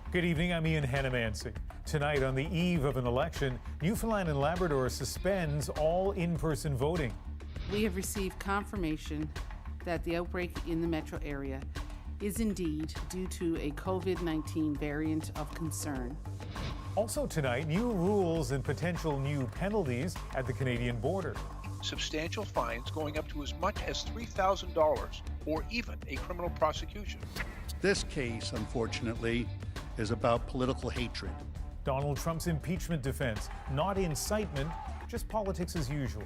Good evening, I'm Ian Hanamansi. Tonight, on the eve of an election, Newfoundland and Labrador suspends all in-person voting. We have received confirmation that the outbreak in the metro area is indeed due to a COVID-19 variant of concern. Also tonight, new rules and potential new penalties at the Canadian border. Substantial fines going up to as much as $3,000 or even a criminal prosecution. This case, unfortunately, is about political hatred. Donald Trump's impeachment defense, not incitement, just politics as usual.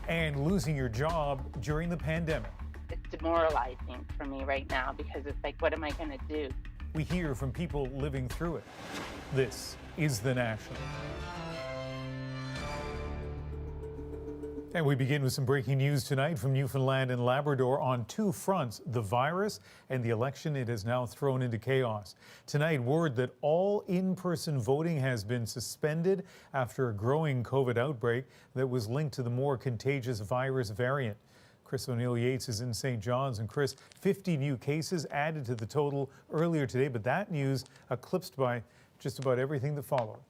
And losing your job during the pandemic. It's demoralizing for me right now because it's like, what am I going to do? We hear from people living through it. This is The National. And we begin with some breaking news tonight from Newfoundland and Labrador on two fronts, the virus and the election it has now thrown into chaos. Tonight, word that all in-person voting has been suspended after a growing COVID outbreak that was linked to the more contagious virus variant. Chris O'Neill-Yates is in St. John's. And Chris, 50 new cases added to the total earlier today, but that news eclipsed by just about everything that followed.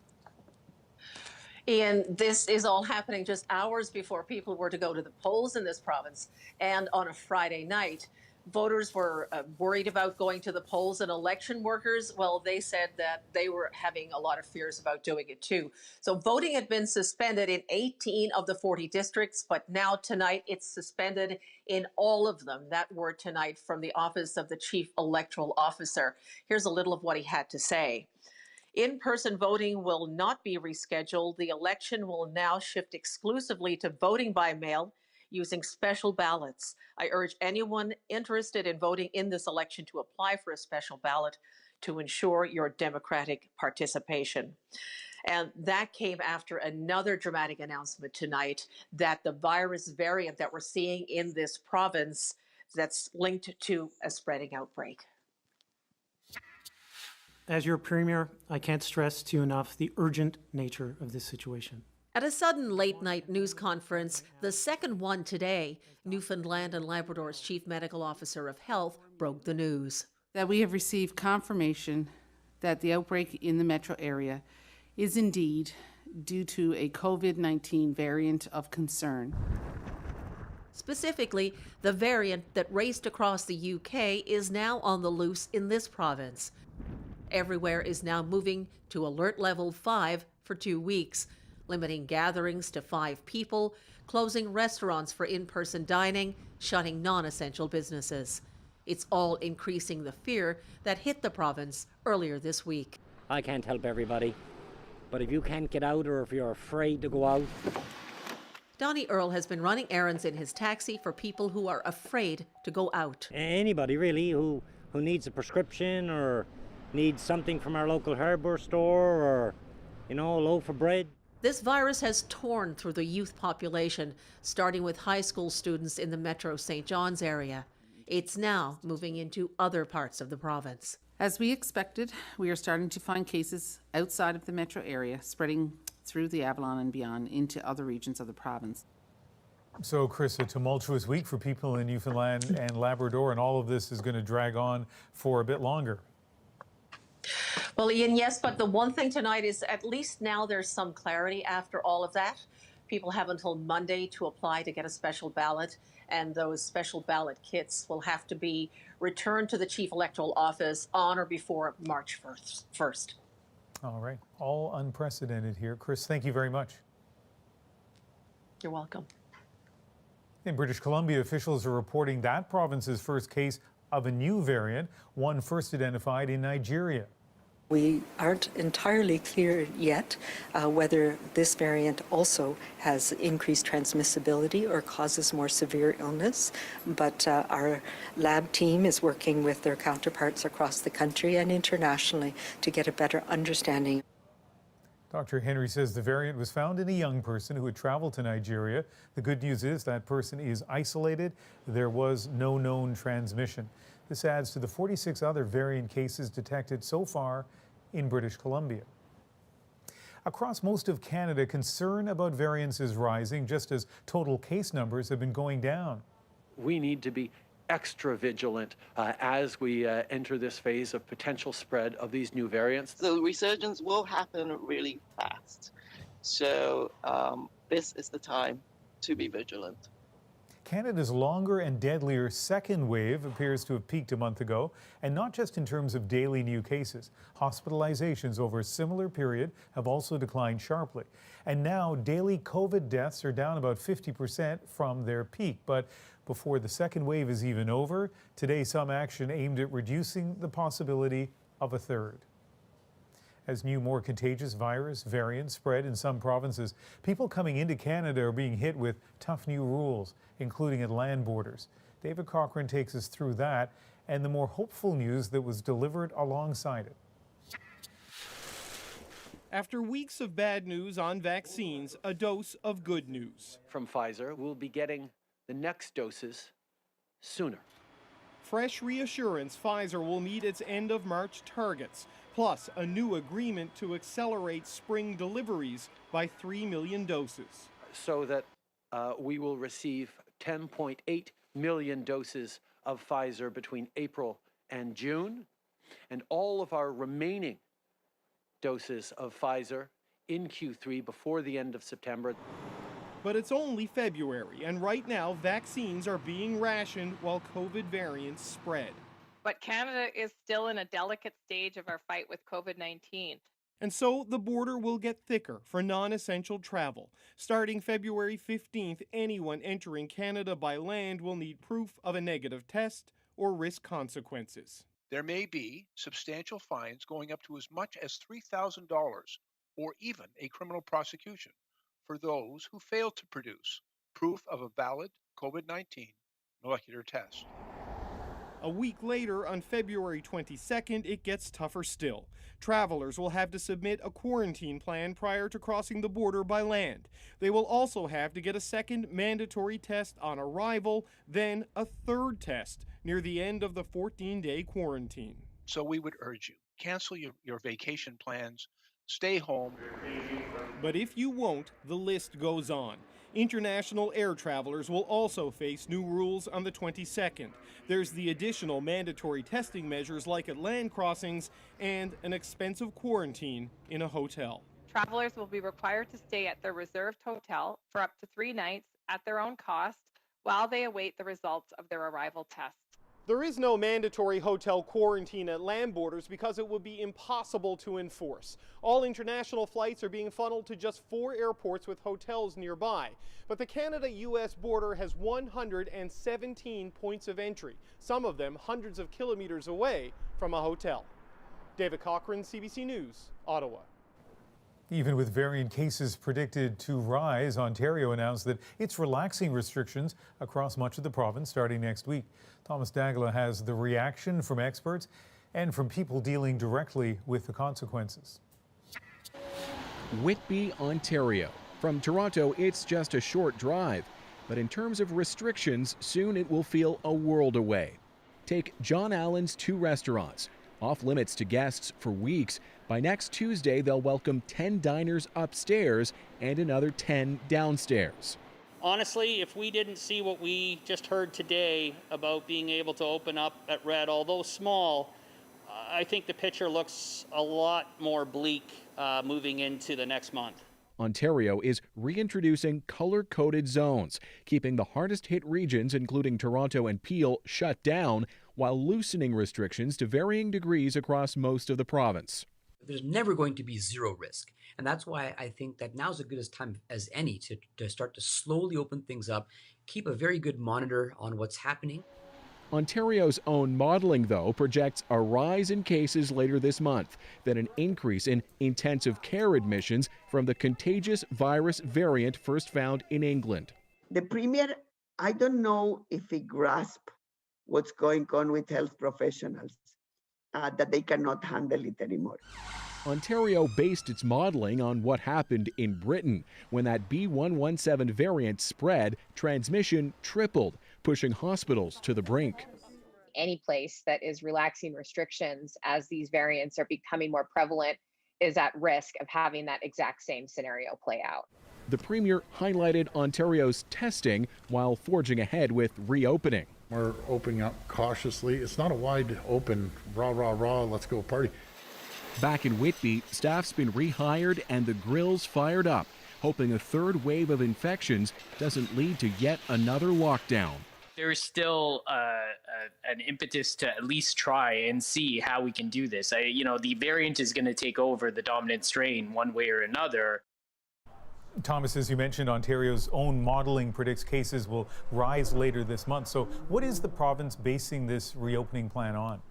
Ian, this is all happening just hours before people were to go to the polls in this province. And on a Friday night, voters were worried about going to the polls, and election workers, well, they said that they were having a lot of fears about doing it too. So voting had been suspended in 18 of the 40 districts, but now tonight it's suspended in all of them. That word tonight from the Office of the Chief Electoral Officer. Here's a little of what he had to say. In-person voting will not be rescheduled. The election will now shift exclusively to voting by mail using special ballots. I urge anyone interested in voting in this election to apply for a special ballot to ensure your democratic participation. And that came after another dramatic announcement tonight that the virus variant that we're seeing in this province that's linked to a spreading outbreak. As your Premier, I can't stress to you enough the urgent nature of this situation. At a sudden late-night news conference, the second one today, Newfoundland and Labrador's Chief Medical Officer of Health broke the news. That we have received confirmation that the outbreak in the metro area is indeed due to a COVID-19 variant of concern. Specifically, the variant that raced across the UK is now on the loose in this province. Everywhere is now moving to alert level 5 for 2 weeks, limiting gatherings to 5 people, closing restaurants for in-person dining, shutting non-essential businesses. It's all increasing the fear that hit the province earlier this week. I can't help everybody, but if you can't get out or if you're afraid to go out. Donnie Earl has been running errands in his taxi for people who are afraid to go out. Anybody really who needs a prescription or needs something from our local hardware store or, a loaf of bread. This virus has torn through the youth population, starting with high school students in the Metro St. John's area. It's now moving into other parts of the province. As we expected, we are starting to find cases outside of the metro area, spreading through the Avalon and beyond into other regions of the province. So, Chris, a tumultuous week for people in Newfoundland and Labrador, and all of this is going to drag on for a bit longer. Well, Ian, yes, but the one thing tonight is at least now there's some clarity after all of that. People have until Monday to apply to get a special ballot, and those special ballot kits will have to be returned to the Chief Electoral Office on or before March 1st. All right. All unprecedented here. Chris, thank you very much. You're welcome. In British Columbia, officials are reporting that province's first case of a new variant, one first identified in Nigeria. We aren't entirely clear yet whether this variant also has increased transmissibility or causes more severe illness, but our lab team is working with their counterparts across the country and internationally to get a better understanding. Dr. Henry says the variant was found in a young person who had traveled to Nigeria. The good news is that person is isolated. There was no known transmission. This adds to the 46 other variant cases detected so far in British Columbia. Across most of Canada, concern about variants is rising, just as total case numbers have been going down. We need to be extra vigilant as we enter this phase of potential spread of these new variants. The resurgence will happen really fast. So this is the time to be vigilant. Canada's longer and deadlier second wave appears to have peaked a month ago, and not just in terms of daily new cases. Hospitalizations over a similar period have also declined sharply. And now daily COVID deaths are down about 50% from their peak. But before the second wave is even over, today some action aimed at reducing the possibility of a third. As new, more contagious virus variants spread in some provinces, people coming into Canada are being hit with tough new rules, including at land borders. David Cochrane takes us through that and the more hopeful news that was delivered alongside it. After weeks of bad news on vaccines, a dose of good news. From Pfizer, we'll be getting the next doses sooner. Fresh reassurance Pfizer will meet its end of March targets, plus a new agreement to accelerate spring deliveries by 3 million doses. So that we will receive 10.8 million doses of Pfizer between April and June, and all of our remaining doses of Pfizer in Q3 before the end of September. But it's only February, and right now vaccines are being rationed while COVID variants spread. But Canada is still in a delicate stage of our fight with COVID-19. And so the border will get thicker for non-essential travel. Starting February 15th, anyone entering Canada by land will need proof of a negative test or risk consequences. There may be substantial fines going up to as much as $3,000 or even a criminal prosecution for those who fail to produce proof of a valid COVID-19 molecular test. A week later, on February 22nd, it gets tougher still. Travelers will have to submit a quarantine plan prior to crossing the border by land. They will also have to get a second mandatory test on arrival, then a third test near the end of the 14-day quarantine. So we would urge you, cancel your vacation plans, stay home. But if you won't, the list goes on. International air travelers will also face new rules on the 22nd. There's the additional mandatory testing measures like at land crossings and an expensive quarantine in a hotel. Travelers will be required to stay at their reserved hotel for up to 3 nights at their own cost while they await the results of their arrival tests. There is no mandatory hotel quarantine at land borders because it would be impossible to enforce. All international flights are being funneled to just 4 airports with hotels nearby. But the Canada-U.S. border has 117 points of entry, some of them hundreds of kilometers away from a hotel. David Cochrane, CBC News, Ottawa. Even with variant cases predicted to rise, Ontario announced that it's relaxing restrictions across much of the province starting next week. Thomas Dagla has the reaction from experts and from people dealing directly with the consequences. Whitby, Ontario. From Toronto, it's just a short drive. But in terms of restrictions, soon it will feel a world away. Take John Allen's 2 restaurants. Off limits to guests for weeks. By next Tuesday, they'll welcome 10 diners upstairs and another 10 downstairs. Honestly, if we didn't see what we just heard today about being able to open up at Red, although small, I think the picture looks a lot more bleak moving into the next month. Ontario is reintroducing color-coded zones, keeping the hardest-hit regions, including Toronto and Peel, shut down, while loosening restrictions to varying degrees across most of the province. There's never going to be zero risk. And that's why I think that now's as good a time as any to start to slowly open things up, keep a very good monitor on what's happening. Ontario's own modeling, though, projects a rise in cases later this month, then an increase in intensive care admissions from the contagious virus variant first found in England. The Premier, I don't know if he grasps what's going on with health professionals, that they cannot handle it anymore. Ontario based its modeling on what happened in Britain. When that B117 variant spread, transmission tripled, pushing hospitals to the brink. Any place that is relaxing restrictions as these variants are becoming more prevalent is at risk of having that exact same scenario play out. The Premier highlighted Ontario's testing while forging ahead with reopening. We're opening up cautiously. It's not a wide open, rah, rah, rah, let's go party. Back in Whitby, staff's been rehired and the grills fired up, hoping a third wave of infections doesn't lead to yet another lockdown. There's still an impetus to at least try and see how we can do this. The variant is going to take over the dominant strain one way or another. Thomas, as you mentioned, Ontario's own modeling predicts cases will rise later this month. So what is the province basing this reopening plan on?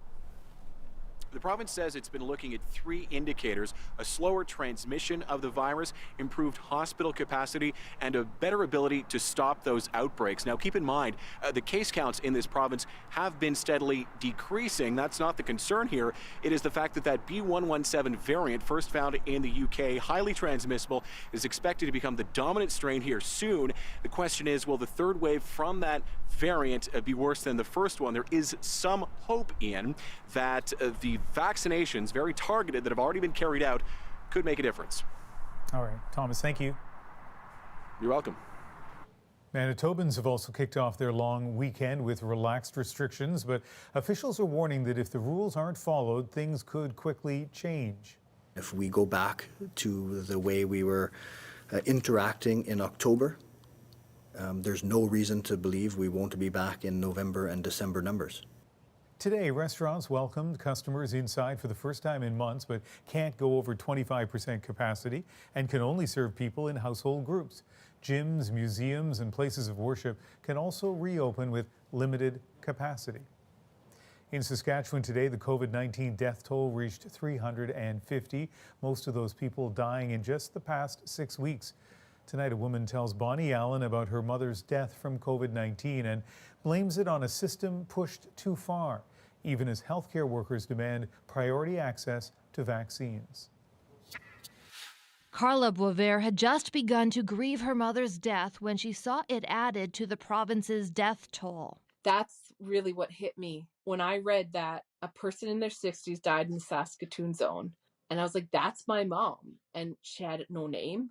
The province says it's been looking at 3 indicators: a slower transmission of the virus, improved hospital capacity, and a better ability to stop those outbreaks. Now, keep in mind, the case counts in this province have been steadily decreasing. That's not the concern here. It is the fact that that B117 variant, first found in the UK, highly transmissible, is expected to become the dominant strain here soon. The question is, will the third wave from that variant be worse than the first one? There is some hope, Ian, that the vaccinations, very targeted, that have already been carried out, could make a difference. All right, Thomas, thank you. You're welcome. Manitobans have also kicked off their long weekend with relaxed restrictions, but officials are warning that if the rules aren't followed, things could quickly change. If we go back to the way we were interacting in October, there's no reason to believe we won't be back in November and December numbers. Today, restaurants welcomed customers inside for the first time in months, but can't go over 25% capacity and can only serve people in household groups. Gyms, museums, and places of worship can also reopen with limited capacity. In Saskatchewan today, the COVID-19 death toll reached 350, most of those people dying in just the past 6 weeks. Tonight, a woman tells Bonnie Allen about her mother's death from COVID-19 and blames it on a system pushed too far, even as healthcare workers demand priority access to vaccines. Carla Boisvert had just begun to grieve her mother's death when she saw it added to the province's death toll. That's really what hit me when I read that a person in their 60s died in the Saskatoon zone. And I was like, that's my mom. And she had no name.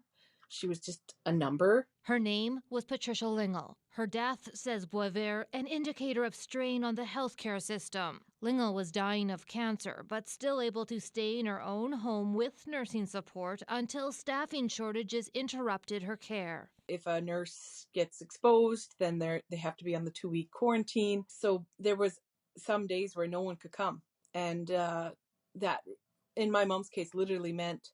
She was just a number. Her name was Patricia Lingle. Her death, says Boisvert, an indicator of strain on the healthcare system. Lingle was dying of cancer, but still able to stay in her own home with nursing support until staffing shortages interrupted her care. If a nurse gets exposed, then they have to be on the 2-week quarantine. So there was some days where no one could come. And that, in my mom's case, literally meant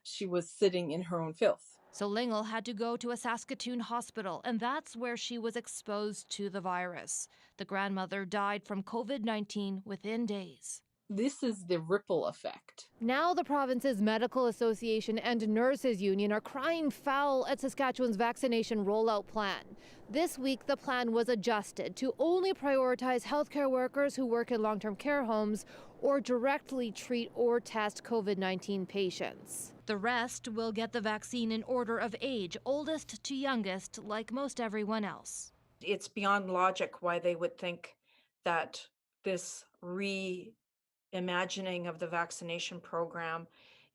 she was sitting in her own filth. So Lingle had to go to a Saskatoon hospital, and that's where she was exposed to the virus. The grandmother died from COVID-19 within days. This is the ripple effect. Now the province's medical association and nurses union are crying foul at Saskatchewan's vaccination rollout plan. This week, the plan was adjusted to only prioritize healthcare workers who work in long-term care homes or directly treat or test COVID-19 patients. The rest will get the vaccine in order of age, oldest to youngest, like most everyone else. It's beyond logic why they would think that this reimagining of the vaccination program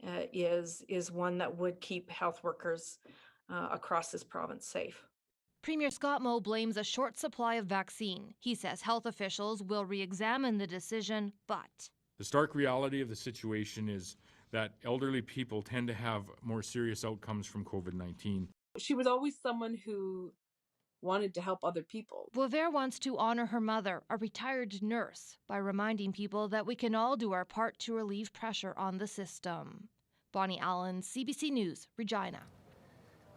is one that would keep health workers across this province safe. Premier Scott Moe blames a short supply of vaccine. He says health officials will re-examine the decision, but the stark reality of the situation is that elderly people tend to have more serious outcomes from COVID-19. She was always someone who wanted to help other people. Boisvert wants to honor her mother, a retired nurse, by reminding people that we can all do our part to relieve pressure on the system. Bonnie Allen, CBC News, Regina.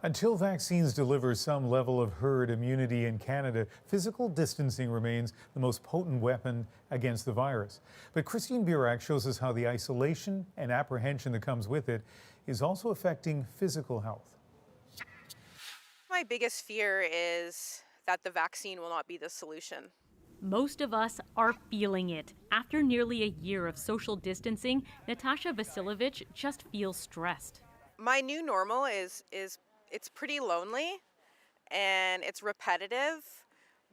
Until vaccines deliver some level of herd immunity in Canada, physical distancing remains the most potent weapon against the virus. But Christine Burak shows us how the isolation and apprehension that comes with it is also affecting physical health. My biggest fear is that the vaccine will not be the solution. Most of us are feeling it. After nearly a year of social distancing, Natasha Vasilevich just feels stressed. My new normal is it's pretty lonely and it's repetitive.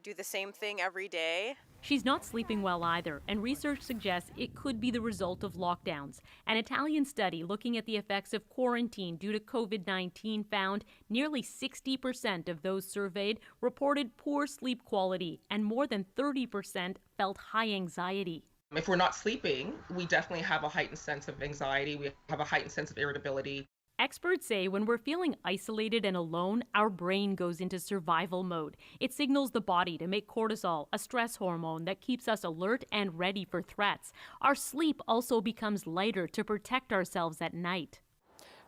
Do the same thing every day. She's not sleeping well either, and research suggests it could be the result of lockdowns. An Italian study looking at the effects of quarantine due to COVID-19 found nearly 60% of those surveyed reported poor sleep quality, and more than 30% felt high anxiety. If we're not sleeping, we definitely have a heightened sense of anxiety. We have a heightened sense of irritability. Experts say when we're feeling isolated and alone, our brain goes into survival mode. It signals the body to make cortisol, a stress hormone that keeps us alert and ready for threats. Our sleep also becomes lighter to protect ourselves at night.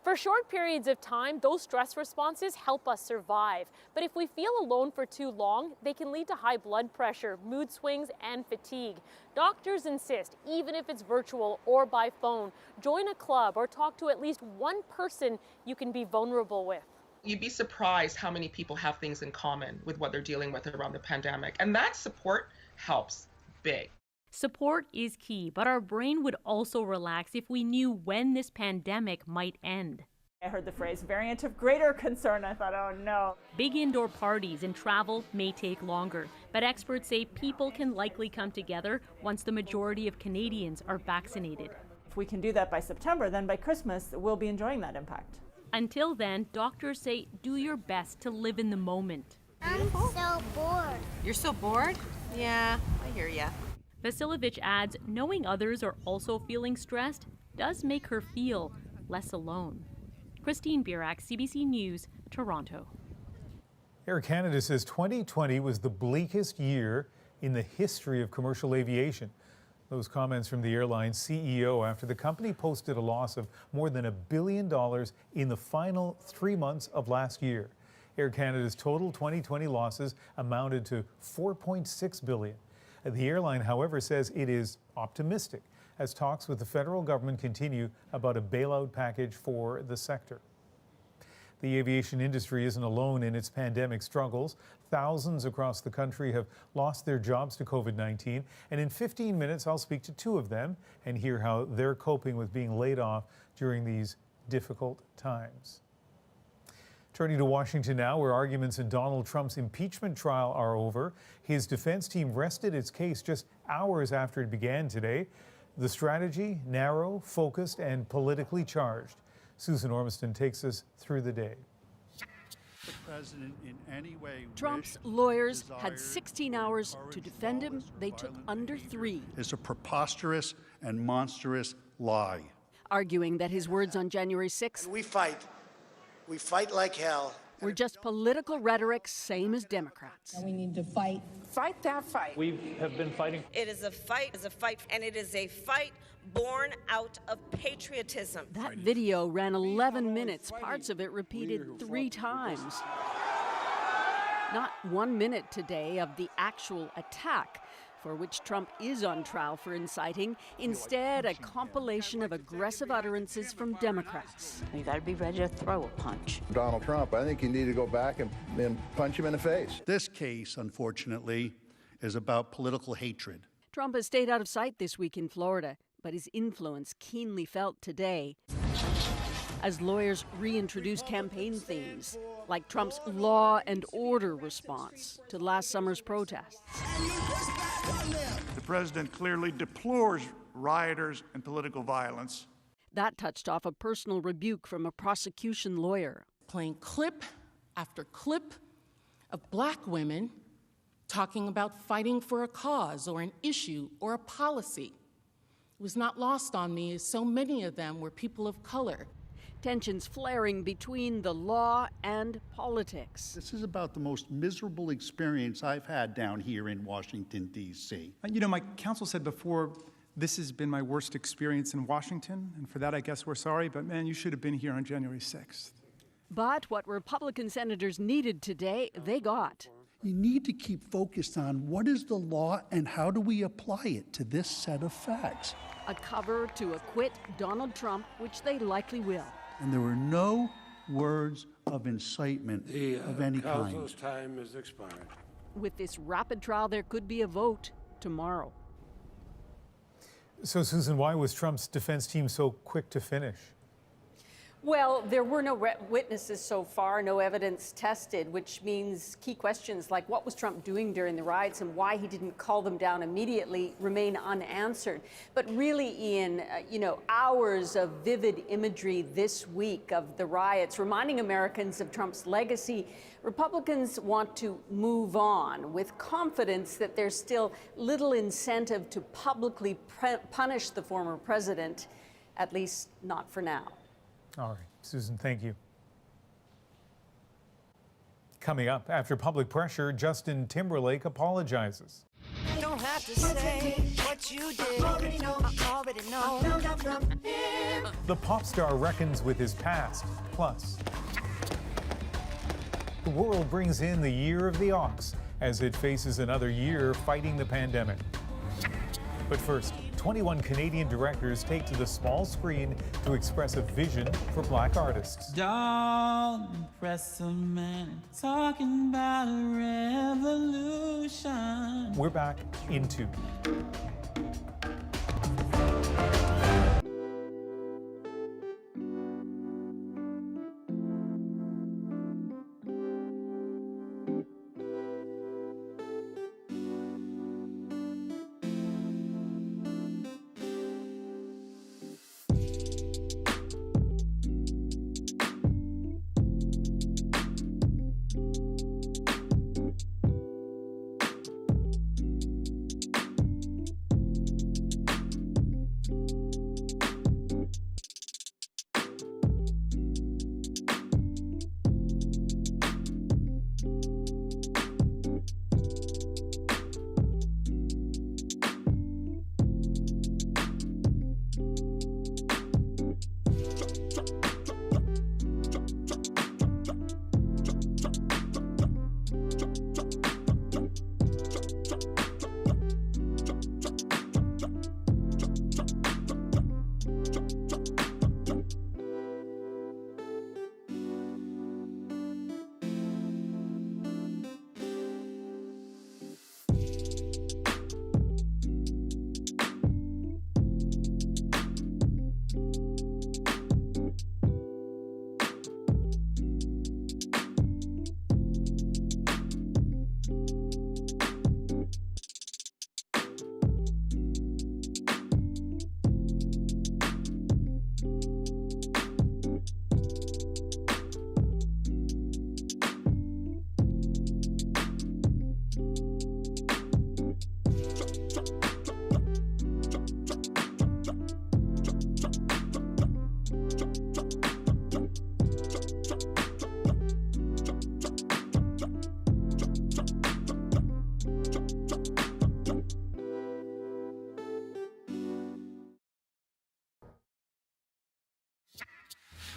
For short periods of time, those stress responses help us survive. But if we feel alone for too long, they can lead to high blood pressure, mood swings, and fatigue. Doctors insist, even if it's virtual or by phone, join a club or talk to at least one person you can be vulnerable with. You'd be surprised how many people have things in common with what they're dealing with around the pandemic. And that support helps big. Support is key, but our brain would also relax if we knew when this pandemic might end. I heard the phrase variant of greater concern. I thought, oh no. Big indoor parties and travel may take longer, but experts say people can likely come together once the majority of Canadians are vaccinated. If we can do that by September, then by Christmas, we'll be enjoying that impact. Until then, doctors say do your best to live in the moment. I'm so bored. You're so bored? Yeah, I hear ya. Vasilevich adds knowing others are also feeling stressed does make her feel less alone. Christine Burak, CBC News, Toronto. Air Canada says 2020 was the bleakest year in the history of commercial aviation. Those comments from the airline's CEO after the company posted a loss of more than $1 billion in the final 3 months of last year. Air Canada's total 2020 losses amounted to $4.6 billion. The airline, however, says it is optimistic as talks with the federal government continue about a bailout package for the sector. The aviation industry isn't alone in its pandemic struggles. Thousands across the country have lost their jobs to COVID-19, and in 15 minutes I'll speak to two of them and hear how they're coping with being laid off during these difficult times. Turning to Washington now, where arguments in Donald Trump's impeachment trial are over. His defense team rested its case just hours after it began today. The strategy, narrow, focused, and politically charged. Susan Ormiston takes us through the day. The president in any way Trump's lawyers had 16 hours to defend him. They took under 3. Is a preposterous and monstrous lie. Arguing that his words on January 6th We fight like hell. were just political rhetoric, same as Democrats. And we need to fight that fight. We have been fighting. It is a fight, and it is a fight born out of patriotism. That video ran 11 minutes, parts of it repeated 3 times. Not 1 minute today of the actual attack, for which Trump is on trial for inciting. Instead, a compilation of aggressive utterances from Democrats. You got to be ready to throw a punch. Donald Trump, I think you need to go back and punch him in the face. This case, unfortunately, is about political hatred. Trump has stayed out of sight this week in Florida, but his influence keenly felt today as lawyers reintroduce campaign themes like Trump's law and order response to last summer's protests. The president clearly deplores rioters and political violence. That touched off a personal rebuke from a prosecution lawyer. Playing clip after clip of black women talking about fighting for a cause or an issue or a policy. It was not lost on me as so many of them were people of color. Tensions flaring between the law and politics. This is about the most miserable experience I've had down here in Washington, D.C. You know, my counsel said before, this has been my worst experience in Washington, and for that I guess we're sorry, but man, you should have been here on January 6th. But what Republican senators needed today, they got. You need to keep focused on what is the law and how do we apply it to this set of facts. A cover to acquit Donald Trump, which they likely will. And there were no words of incitement of any kind. Counsel's time is expired. With this rapid trial, there could be a vote tomorrow. So, Susan, why was Trump's defense team so quick to finish? Well, there were no witnesses so far, no evidence tested, which means key questions like what was Trump doing during the riots and why he didn't call them down immediately remain unanswered. But really, Ian, hours of vivid imagery this week of the riots, reminding Americans of Trump's legacy. Republicans want to move on with confidence that there's still little incentive to publicly punish the former president, at least not for now. All right, Susan, thank you. Coming up, after public pressure, Justin Timberlake apologizes. You don't have to say what you did. I already know. The pop star reckons with his past. Plus, the world brings in the year of the ox as it faces another year fighting the pandemic. But first, 21 Canadian directors take to the small screen to express a vision for Black artists. Don't impress a man talking about a revolution. We're back in 2.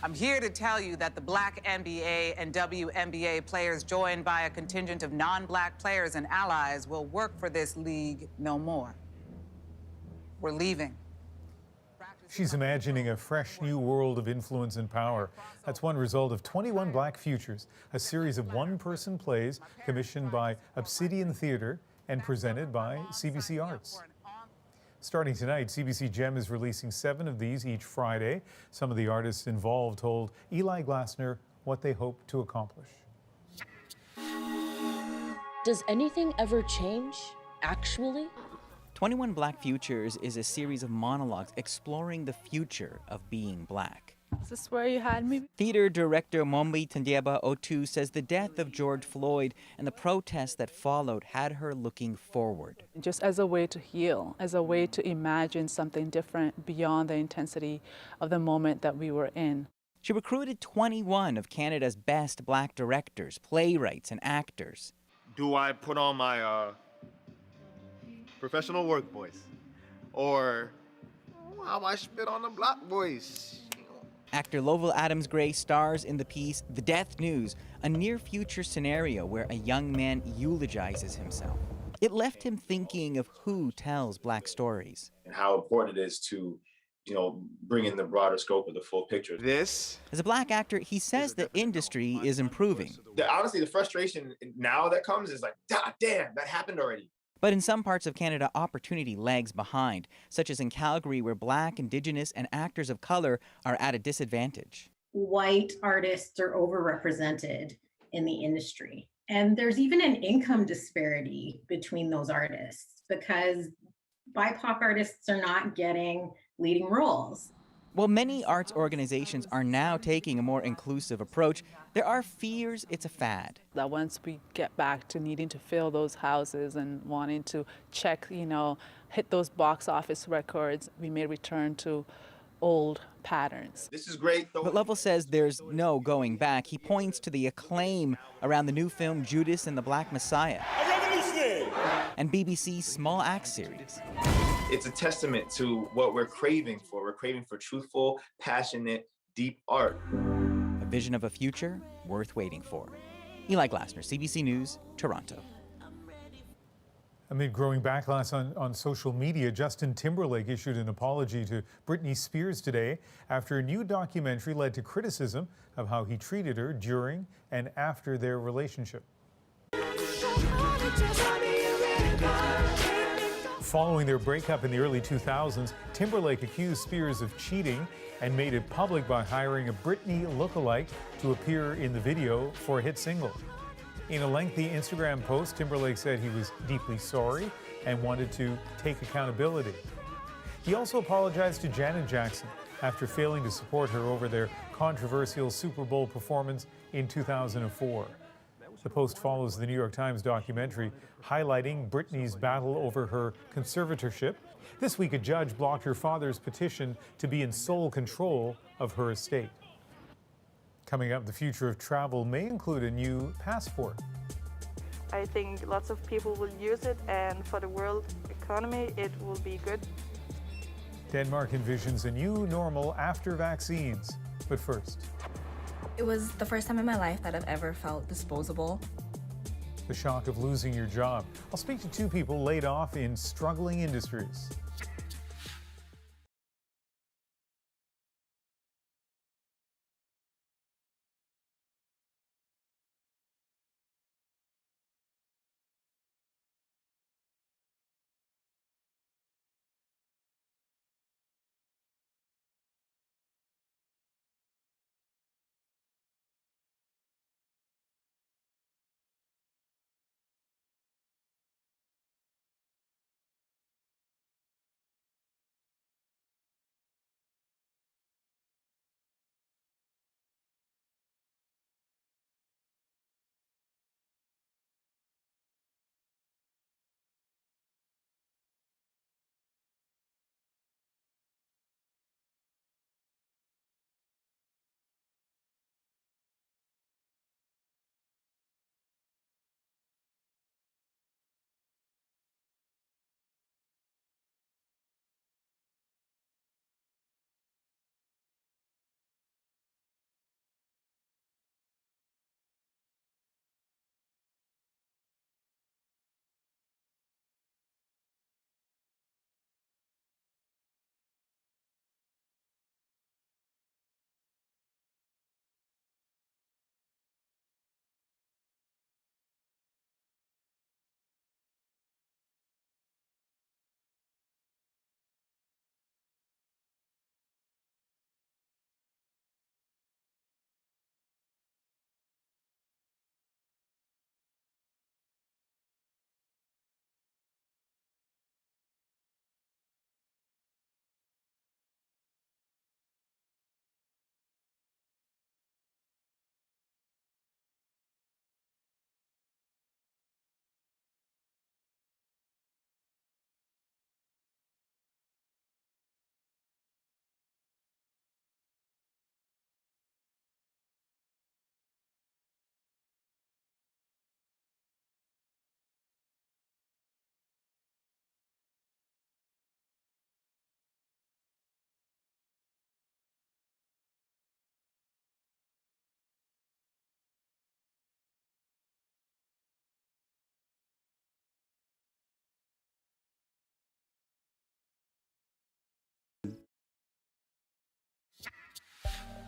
I'm here to tell you that the Black NBA and WNBA players, joined by a contingent of non-Black players and allies, will work for this league no more. We're leaving. She's imagining a fresh new world of influence and power. That's one result of 21 Black Futures, a series of one-person plays commissioned by Obsidian Theatre and presented by CBC Arts. Starting tonight, CBC Gem is releasing 7 of these each Friday. Some of the artists involved told Eli Glasner what they hope to accomplish. Does anything ever change, actually? 21 Black Futures is a series of monologues exploring the future of being Black. Is this where you had me? Theater director Mombi Tandeba Otu says the death of George Floyd and the protests that followed had her looking forward. Just as a way to heal, as a way to imagine something different beyond the intensity of the moment that we were in. She recruited 21 of Canada's best Black directors, playwrights, and actors. Do I put on my professional work voice? Or how I spit on the Black voice? Actor Lovell Adams Gray stars in the piece The Death News, a near-future scenario where a young man eulogizes himself. It left him thinking of who tells Black stories. And how important it is to, bring in the broader scope of the full picture. As a Black actor, he says the industry is improving. Honestly, the frustration now that comes is like, damn, that happened already. But in some parts of Canada, opportunity lags behind, such as in Calgary, where Black, Indigenous, and actors of color are at a disadvantage. white artists are overrepresented in the industry. And there's even an income disparity between those artists because BIPOC artists are not getting leading roles. While many arts organizations are now taking a more inclusive approach, there are fears it's a fad. That once we get back to needing to fill those houses and wanting to check, hit those box office records, we may return to old patterns. This is great, though. But Lovell says there's no going back. He points to the acclaim around the new film Judas and the Black Messiah and BBC's Small Axe series. It's a testament to what we're craving for. We're craving for truthful, passionate, deep art. A vision of a future worth waiting for. Eli Glasner, CBC News, Toronto. Amid growing backlash on social media, Justin Timberlake issued an apology to Britney Spears today after a new documentary led to criticism of how he treated her during and after their relationship. Following their breakup in the early 2000s, Timberlake accused Spears of cheating and made it public by hiring a Britney lookalike to appear in the video for a hit single. In a lengthy Instagram post, Timberlake said he was deeply sorry and wanted to take accountability. He also apologized to Janet Jackson after failing to support her over their controversial Super Bowl performance in 2004. The post follows the New York Times documentary highlighting Britney's battle over her conservatorship. This week, a judge blocked her father's petition to be in sole control of her estate. Coming up, the future of travel may include a new passport. I think lots of people will use it, and for the world economy, it will be good. Denmark envisions a new normal after vaccines. But first, it was the first time in my life that I've ever felt disposable. the shock of losing your job. I'll speak to two people laid off in struggling industries.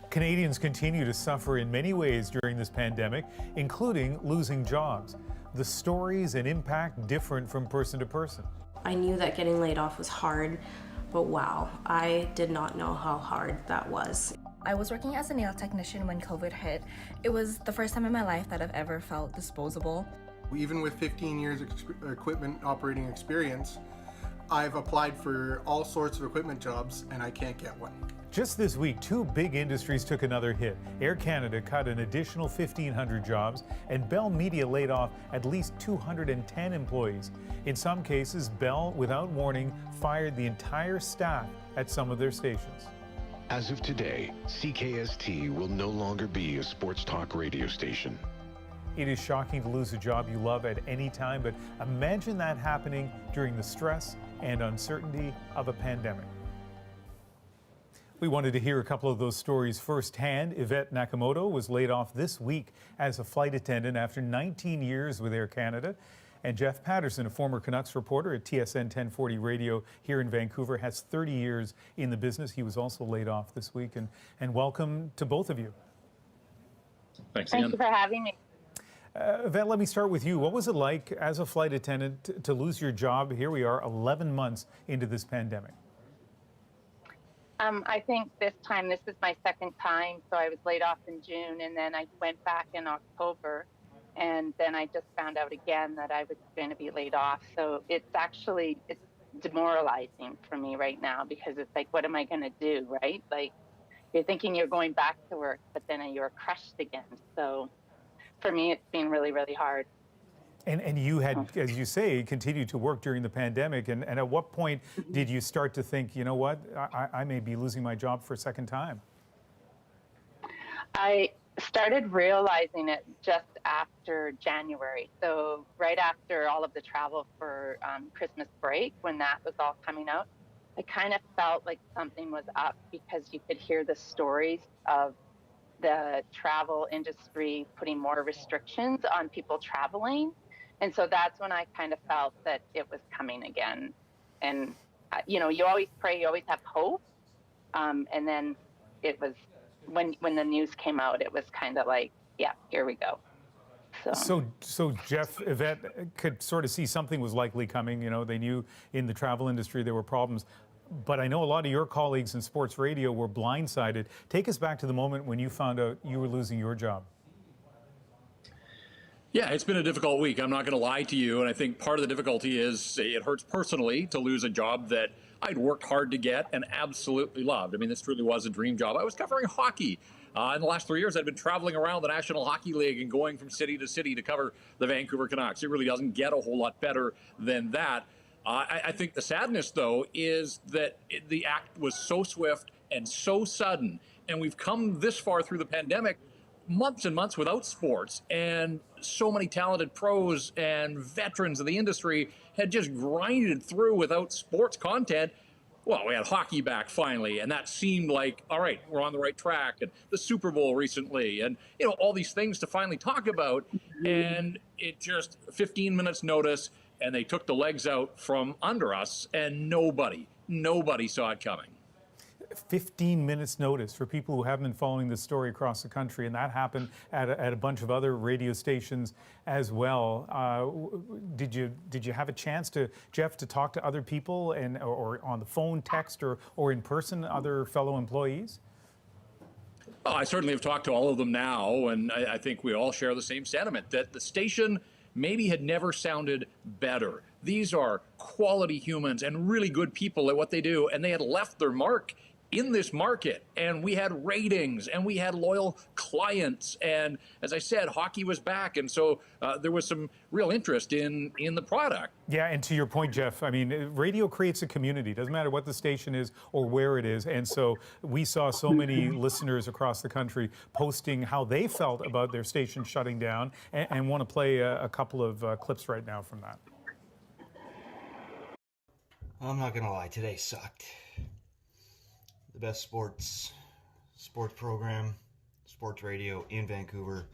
Canadians continue to suffer in many ways during this pandemic, including losing jobs. The stories and impact different from person to person. I knew that getting laid off was hard, but wow, I did not know how hard that was. I was working as a nail technician when COVID hit. It was the first time in my life that I've ever felt disposable. Even with 15 years equipment operating experience, I've applied for all sorts of equipment jobs and I can't get one. Just this week, two big industries took another hit. Air Canada cut an additional 1,500 jobs, and Bell Media laid off at least 210 employees. In some cases, Bell, without warning, fired the entire staff at some of their stations. As of today, CKST will no longer be a sports talk radio station. It is shocking to lose a job you love at any time, but imagine that happening during the stress and uncertainty of a pandemic. We wanted to hear a couple of those stories firsthand. Yvette Nakamoto was laid off this week as a flight attendant after 19 years with Air Canada. And Jeff Patterson, a former Canucks reporter at TSN 1040 Radio here in Vancouver, has 30 years in the business. He was also laid off this week. And welcome to both of you. Thanks, Thank you for having me. Yvette, let me start with you. What was it like as a flight attendant to lose your job? Here we are 11 months into this pandemic. I think this is my second time. So I was laid off in June and then I went back in October. And then I just found out again that I was going to be laid off. So it's demoralizing for me right now because it's like, what am I going to do, right? Like, you're thinking you're going back to work, but then you're crushed again. So for me, it's been really, really hard. And you had, as you say, continued to work during the pandemic. And at what point did you start to think, you know what, I may be losing my job for a second time? I started realizing it just after January. So right after all of the travel for Christmas break, when that was all coming out, I kind of felt like something was up because you could hear the stories of the travel industry putting more restrictions on people traveling. And so that's when I kind of felt that it was coming again. And, you always pray, you always have hope. And then it was, when the news came out, it was kind of like, yeah, here we go. So Jeff, Yvette could sort of see something was likely coming. They knew in the travel industry there were problems. But I know a lot of your colleagues in sports radio were blindsided. Take us back to the moment when you found out you were losing your job. Yeah, it's been a difficult week. I'm not going to lie to you. And I think part of the difficulty is it hurts personally to lose a job that I'd worked hard to get and absolutely loved. I mean, this truly was a dream job. I was covering hockey. In the last 3 years, I'd been traveling around the National Hockey League and going from city to city to cover the Vancouver Canucks. It really doesn't get a whole lot better than that. I think the sadness, though, is that the act was so swift and so sudden. And we've come this far through the pandemic, months and months without sports, and so many talented pros and veterans of the industry had just grinded through without sports content. Well, we had hockey back finally, and that seemed like, all right, we're on the right track. And the Super Bowl recently, and all these things to finally talk about. And it just 15 minutes notice, and they took the legs out from under us, and nobody saw it coming. 15 minutes notice for people who haven't been following this story across the country, and that happened at a bunch of other radio stations as well. Did you have a chance to, Jeff, to talk to other people or on the phone, text, or in person, other fellow employees? Oh, I certainly have talked to all of them now, and I think we all share the same sentiment that the station maybe had never sounded better. These are quality humans and really good people at what they do, and they had left their mark in this market, and we had ratings and we had loyal clients, and as I said, hockey was back, and so there was some real interest in the product. Yeah, and to your point, Jeff, I mean, radio creates a community. Doesn't matter what the station is or where it is, and so we saw so many listeners across the country posting how they felt about their station shutting down, and want to play a couple of clips right now from that. I'm not gonna lie, today sucked. The best sports program, sports radio in Vancouver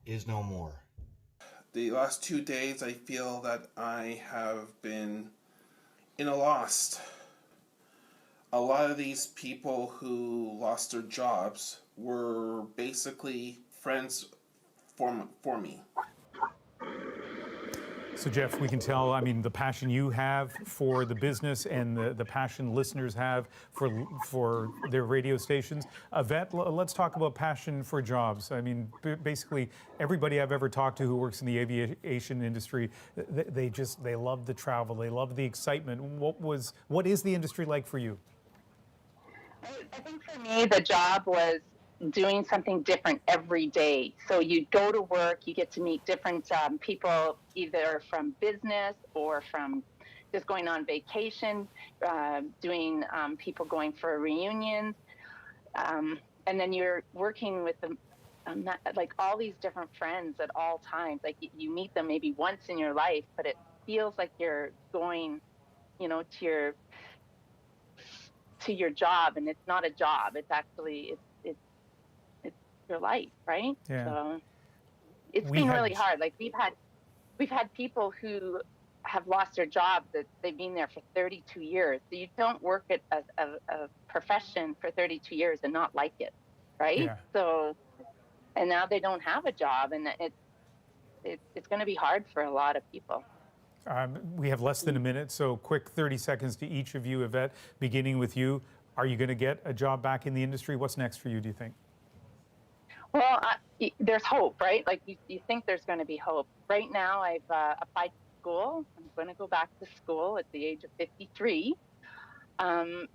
is no more. The last 2 days, I feel that I have been in a loss. A lot of these people who lost their jobs were basically friends for me. So Jeff, we can tell, I mean, the passion you have for the business and the passion listeners have for their radio stations. Yvette, let's talk about passion for jobs. I mean, basically everybody I've ever talked to who works in the aviation industry, they love the travel, they love the excitement. What is the industry like for you? I think for me, the job was doing something different every day. So you go to work, you get to meet different people, either from business or from just going on vacation, doing people going for reunions. And then you're working with them, like all these different friends at all times. Like you meet them maybe once in your life, but it feels like you're going, to your job, and it's not a job. It's actually, it's your life, right? Yeah. So it's been really hard. Like we've had people who have lost their job that they've been there for 32 years. So you don't work at a profession for 32 years and not like it, right? Yeah. So, and now they don't have a job, and it's going to be hard for a lot of people. We have less than a minute, so quick 30 seconds to each of you. Yvette, beginning with you. Are you going to get a job back in the industry? What's next for you, do you think? Well, there's hope, right? Like you think there's going to be hope. Right now, I've applied to school. I'm going to go back to school at the age of 53. And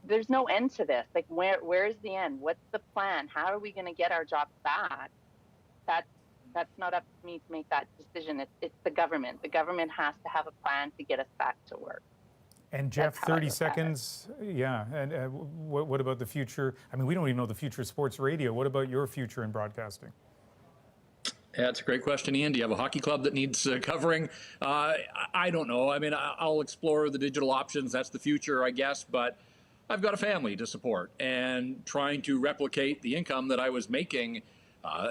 there's no end to this. Like, where's the end? What's the plan? How are we going to get our jobs back? That's not up to me to make that decision. It's the government. The government has to have a plan to get us back to work. And Jeff, 30 seconds. Yeah. And what about the future? I mean, we don't even know the future of sports radio. What about your future in broadcasting? Yeah, it's a great question, Ian. Do you have a hockey club that needs covering? I don't know. I mean, I'll explore the digital options. That's the future, I guess. But I've got a family to support, and trying to replicate the income that I was making,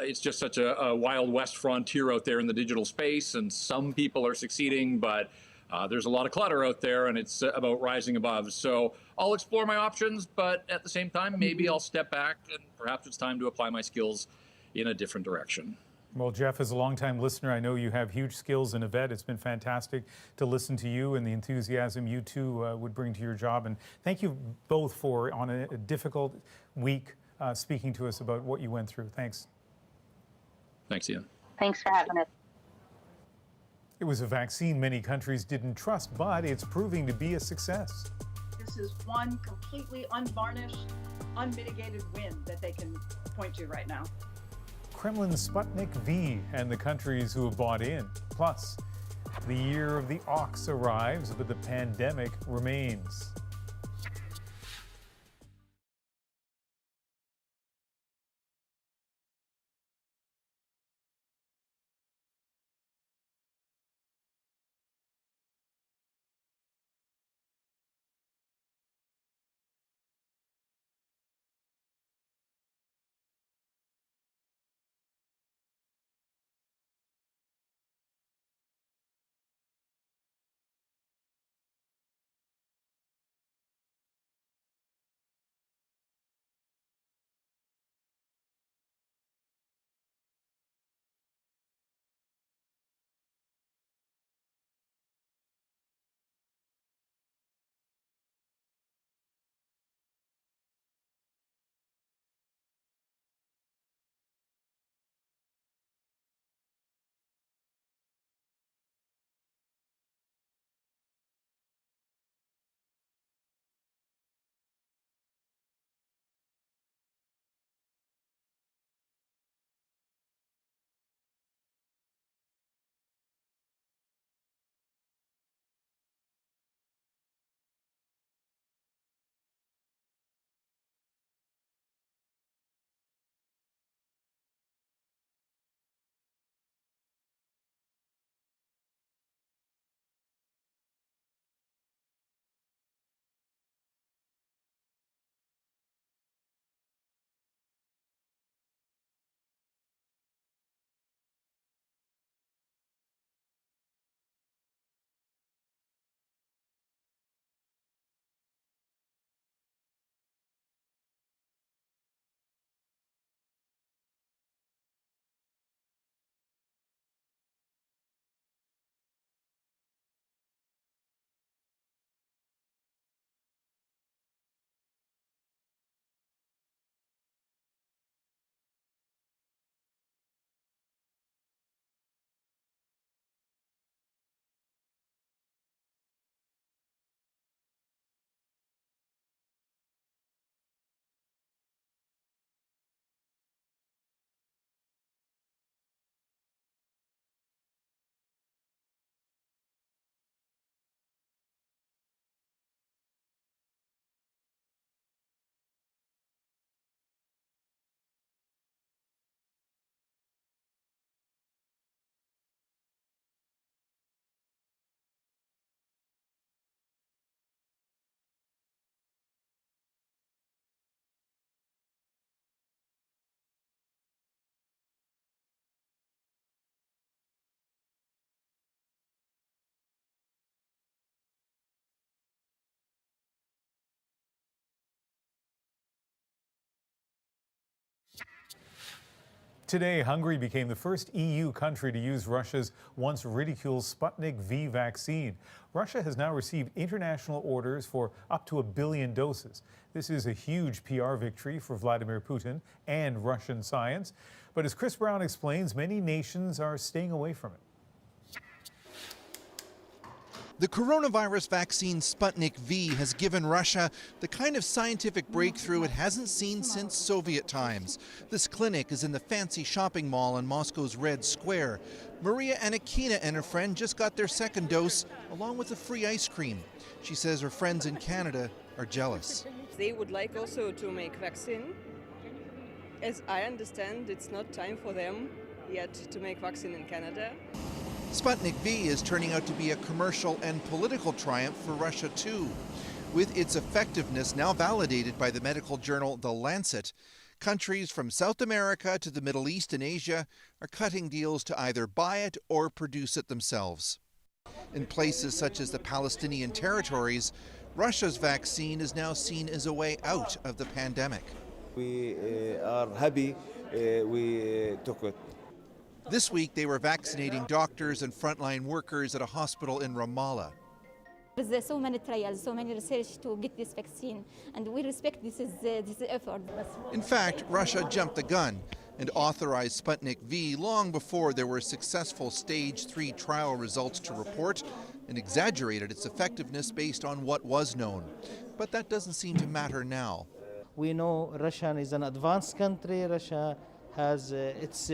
it's just such a wild west frontier out there in the digital space. And some people are succeeding, but there's a lot of clutter out there, and it's about rising above. So I'll explore my options, but at the same time, maybe I'll step back, and perhaps it's time to apply my skills in a different direction. Well, Jeff, as a longtime listener, I know you have huge skills in Yvette. It's been fantastic to listen to you and the enthusiasm you two would bring to your job. And thank you both for, on a difficult week, speaking to us about what you went through. Thanks. Thanks, Ian. Thanks for having us. It was a vaccine many countries didn't trust, but it's proving to be a success. This is one completely unvarnished, unmitigated win that they can point to right now. Kremlin's Sputnik V and the countries who have bought in. Plus, the year of the ox arrives, but the pandemic remains. Today, Hungary became the first EU country to use Russia's once ridiculed Sputnik V vaccine. Russia has now received international orders for up to 1 billion doses. This is a huge PR victory for Vladimir Putin and Russian science. But as Chris Brown explains, many nations are staying away from it. The coronavirus vaccine Sputnik V has given Russia the kind of scientific breakthrough it hasn't seen since Soviet times. This clinic is in the fancy shopping mall in Moscow's Red Square. Maria Anakina and her friend just got their second dose, along with a free ice cream. She says her friends in Canada are jealous. They would like also to make vaccine. As I understand, it's not time for them yet to make vaccine in Canada. Sputnik V is turning out to be a commercial and political triumph for Russia too. With its effectiveness now validated by the medical journal The Lancet, countries from South America to the Middle East and Asia are cutting deals to either buy it or produce it themselves. In places such as the Palestinian territories, Russia's vaccine is now seen as a way out of the pandemic. We are happy we took it. This week, they were vaccinating doctors and frontline workers at a hospital in Ramallah. There's so many trials, so many research to get this vaccine, and we respect this effort. In fact, Russia jumped the gun and authorized Sputnik V long before there were successful stage 3 trial results to report, and exaggerated its effectiveness based on what was known. But that doesn't seem to matter now. We know Russia is an advanced country. Russia has its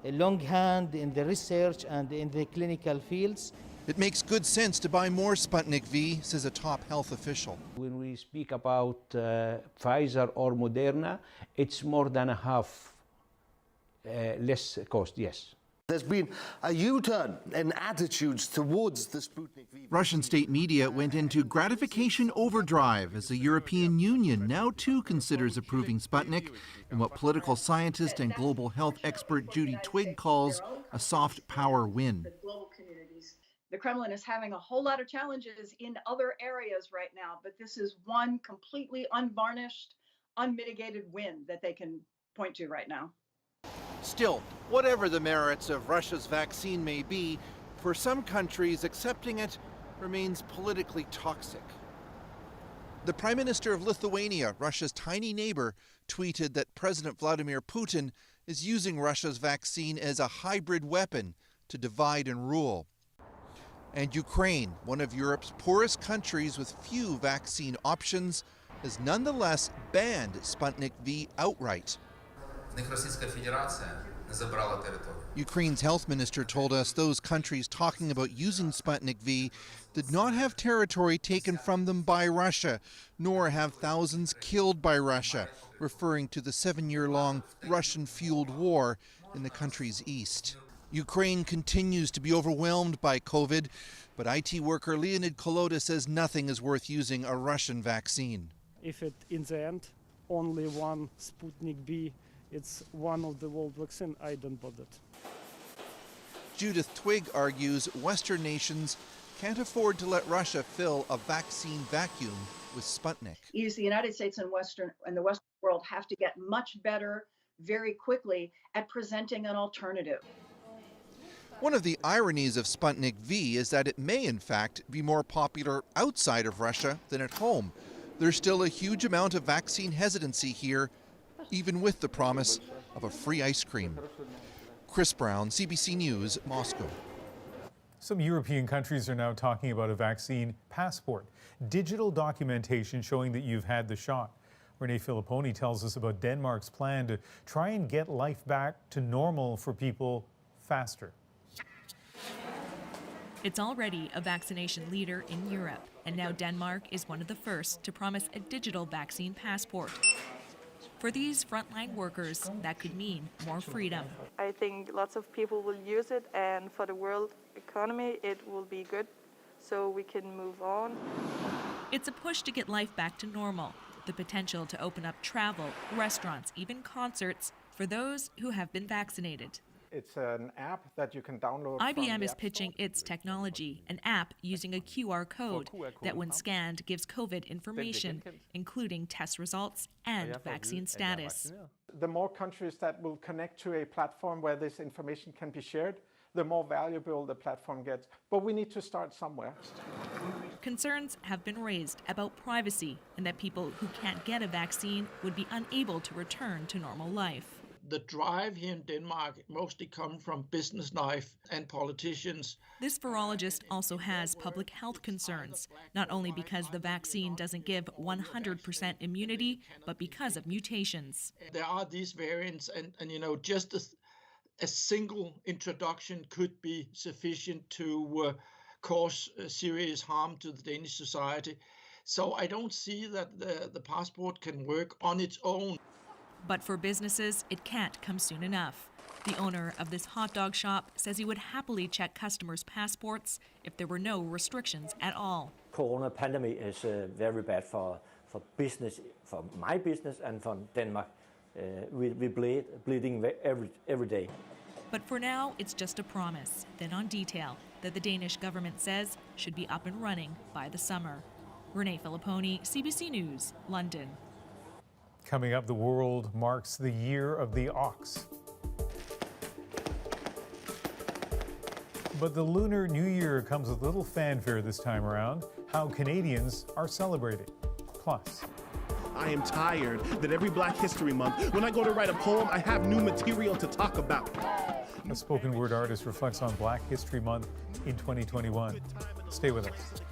a long hand in the research and in the clinical fields. It makes good sense to buy more Sputnik V, says a top health official. When we speak about Pfizer or Moderna, it's more than a half less cost, yes. There's been a U-turn in attitudes towards the Sputnik V. Russian state media went into gratification overdrive as the European Union now too considers approving Sputnik in what political scientist and global health expert Judy Twigg calls a soft power win. The Kremlin is having a whole lot of challenges in other areas right now, but this is one completely unvarnished, unmitigated win that they can point to right now. Still, whatever the merits of Russia's vaccine may be, for some countries, accepting it remains politically toxic. The Prime Minister of Lithuania, Russia's tiny neighbor, tweeted that President Vladimir Putin is using Russia's vaccine as a hybrid weapon to divide and rule. And Ukraine, one of Europe's poorest countries with few vaccine options, has nonetheless banned Sputnik V outright. Ukraine's health minister told us those countries talking about using Sputnik V did not have territory taken from them by Russia, nor have thousands killed by Russia, referring to the 7-year-long Russian-fueled war in the country's east. Ukraine continues to be overwhelmed by COVID, but IT worker Leonid Kolota says nothing is worth using a Russian vaccine. If it, in the end, only one Sputnik V, it's one of the world vaccine, I don't bother. Judith Twigg argues Western nations can't afford to let Russia fill a vaccine vacuum with Sputnik. Is the United States and the Western world have to get much better very quickly at presenting an alternative. One of the ironies of Sputnik V is that it may, in fact, be more popular outside of Russia than at home. There's still a huge amount of vaccine hesitancy here, even with the promise of a free ice cream. Chris Brown, CBC News, Moscow. Some European countries are now talking about a vaccine passport, digital documentation showing that you've had the shot. Renee Filipponi tells us about Denmark's plan to try and get life back to normal for people faster. It's already a vaccination leader in Europe, and now Denmark is one of the first to promise a digital vaccine passport. For these frontline workers, that could mean more freedom. I think lots of people will use it, and for the world economy, it will be good, so we can move on. It's a push to get life back to normal, the potential to open up travel, restaurants, even concerts for those who have been vaccinated. It's an app that you can download. IBM is pitching its technology, an app using a QR code that, when scanned, gives COVID information, including test results and vaccine status. The more countries that will connect to a platform where this information can be shared, the more valuable the platform gets. But we need to start somewhere. Concerns have been raised about privacy and that people who can't get a vaccine would be unable to return to normal life. The drive here in Denmark mostly comes from business life and politicians. This virologist also has public health concerns, not only because the vaccine doesn't give 100% immunity, but because of mutations. There are these variants, and you know, just a single introduction could be sufficient to cause serious harm to the Danish society. So I don't see that the passport can work on its own. But for businesses, it can't come soon enough. The owner of this hot dog shop says he would happily check customers' passports if there were no restrictions at all. Corona pandemic is very bad for business, for my business and for Denmark. We bleeding every day. But for now, it's just a promise, then on detail, that the Danish government says should be up and running by the summer. Renee Filipponi, CBC News, London. Coming up, the world marks the year of the ox. But the Lunar New Year comes with little fanfare this time around. How Canadians are celebrating. Plus, I am tired that every Black History Month, when I go to write a poem, I have new material to talk about. a spoken word artist reflects on Black History Month in 2021. Stay with us.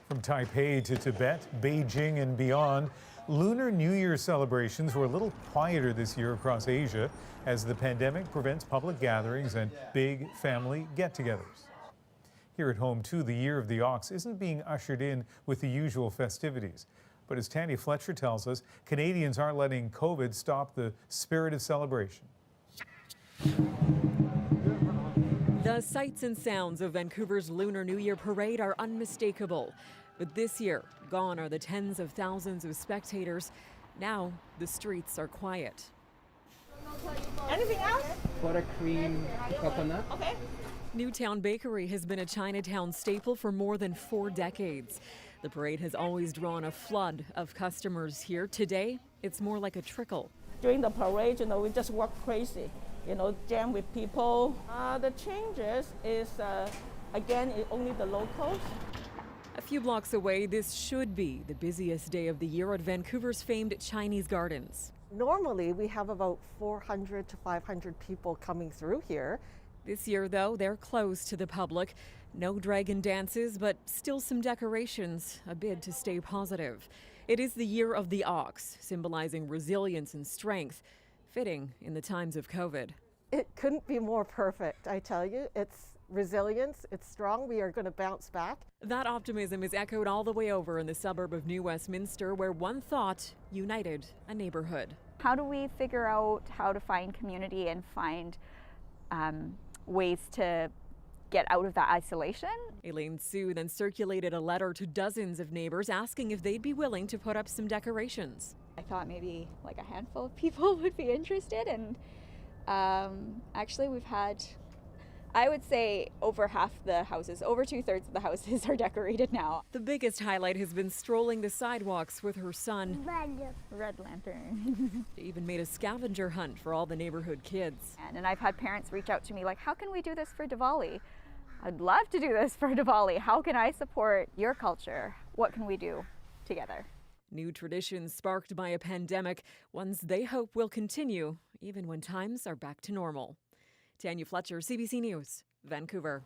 From Taipei to Tibet, Beijing, and beyond, Lunar New Year celebrations were a little quieter this year across Asia as the pandemic prevents public gatherings and big family get-togethers. Here at home, too, the Year of the Ox isn't being ushered in with the usual festivities. But as Tanya Fletcher tells us, Canadians aren't letting COVID stop the spirit of celebration. The sights and sounds of Vancouver's Lunar New Year parade are unmistakable. But this year, gone are the tens of thousands of spectators. Now, the streets are quiet. Anything else? Buttercream, coconut. Okay. Newtown Bakery has been a Chinatown staple for more than 4 decades. The parade has always drawn a flood of customers here. Today, it's more like a trickle. During the parade, we just work crazy, jam with people. The changes is, again, only the locals. A few blocks away, this should be the busiest day of the year at Vancouver's famed Chinese Gardens. Normally, we have about 400 to 500 people coming through here. This year, though, they're closed to the public. No dragon dances, but still some decorations, a bid to stay positive. It is the Year of the Ox, symbolizing resilience and strength, fitting in the times of COVID. It couldn't be more perfect, I tell you. It's resilience, it's strong, we are going to bounce back. That optimism is echoed all the way over in the suburb of New Westminster, where one thought united a neighborhood. How do we figure out how to find community and find ways to get out of that isolation? Elaine Sue then circulated a letter to dozens of neighbors asking if they'd be willing to put up some decorations. I thought maybe like a handful of people would be interested, and actually we've had, I would say, over half the houses, over 2/3 of the houses are decorated now. The biggest highlight has been strolling the sidewalks with her son. Red lantern. They even made a scavenger hunt for all the neighborhood kids. And I've had parents reach out to me like, how can we do this for Diwali? I'd love to do this for Diwali. How can I support your culture? What can we do together? New traditions sparked by a pandemic, ones they hope will continue even when times are back to normal. Tanya Fletcher, CBC News, Vancouver.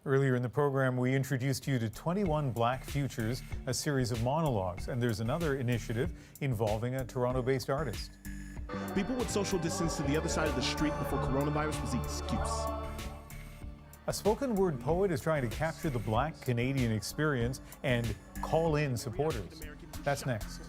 Earlier in the program, we introduced you to 21 Black Futures, a series of monologues, and there's another initiative involving a Toronto-based artist. People would social distance to the other side of the street before coronavirus was the excuse. A spoken word poet is trying to capture the Black Canadian experience and call in supporters. That's next.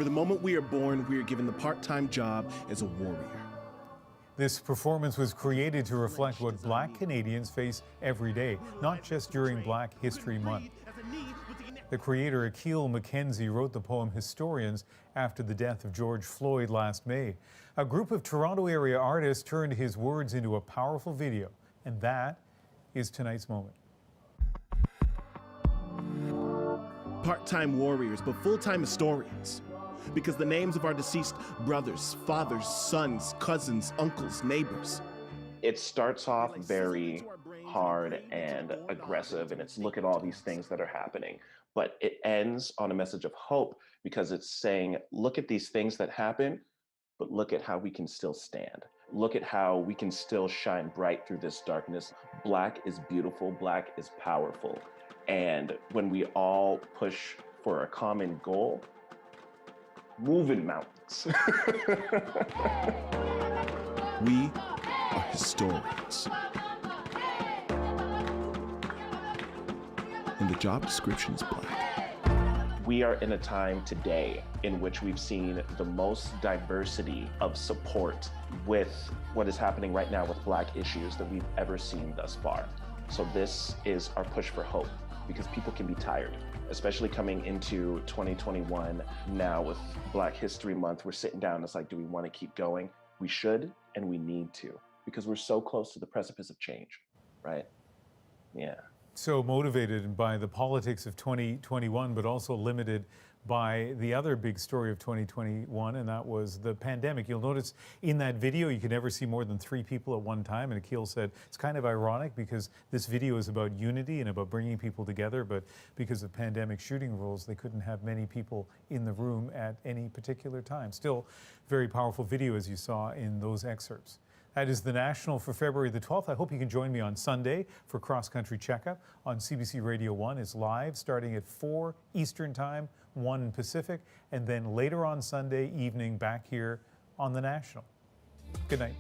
For the moment we are born, we are given the part-time job as a warrior. This performance was created to reflect what Black Canadians face every day, not just during Black History Month. The creator, Akil McKenzie, wrote the poem Historians after the death of George Floyd last May. A group of Toronto area artists turned his words into a powerful video, and that is tonight's moment. Part-time warriors, but full-time historians. Because the names of our deceased brothers, fathers, sons, cousins, uncles, neighbors. It starts off very hard and aggressive, and it's look at all these things that are happening. But it ends on a message of hope because it's saying, look at these things that happen, but look at how we can still stand. Look at how we can still shine bright through this darkness. Black is beautiful, Black is powerful. And when we all push for a common goal, moving mountains. We are historians. And the job description is Black. We are in a time today in which we've seen the most diversity of support with what is happening right now with Black issues that we've ever seen thus far. So this is our push for hope, because people can be tired, especially coming into 2021 now with Black History Month. We're sitting down, it's like, do we want to keep going? We should, and we need to, because we're so close to the precipice of change, right? Yeah. So motivated by the politics of 2021, but also limited by the other big story of 2021, and that was the pandemic. You'll notice in that video, you can never see more than 3 people at one time. And Akil said it's kind of ironic because this video is about unity and about bringing people together, but because of pandemic shooting rules, they couldn't have many people in the room at any particular time. Still, very powerful video, as you saw in those excerpts. That is the National for February the 12th. I hope you can join me on Sunday for Cross Country Checkup on CBC Radio 1. It's live starting at 4 Eastern Time, 1 Pacific, and then later on Sunday evening back here on the National. Good night.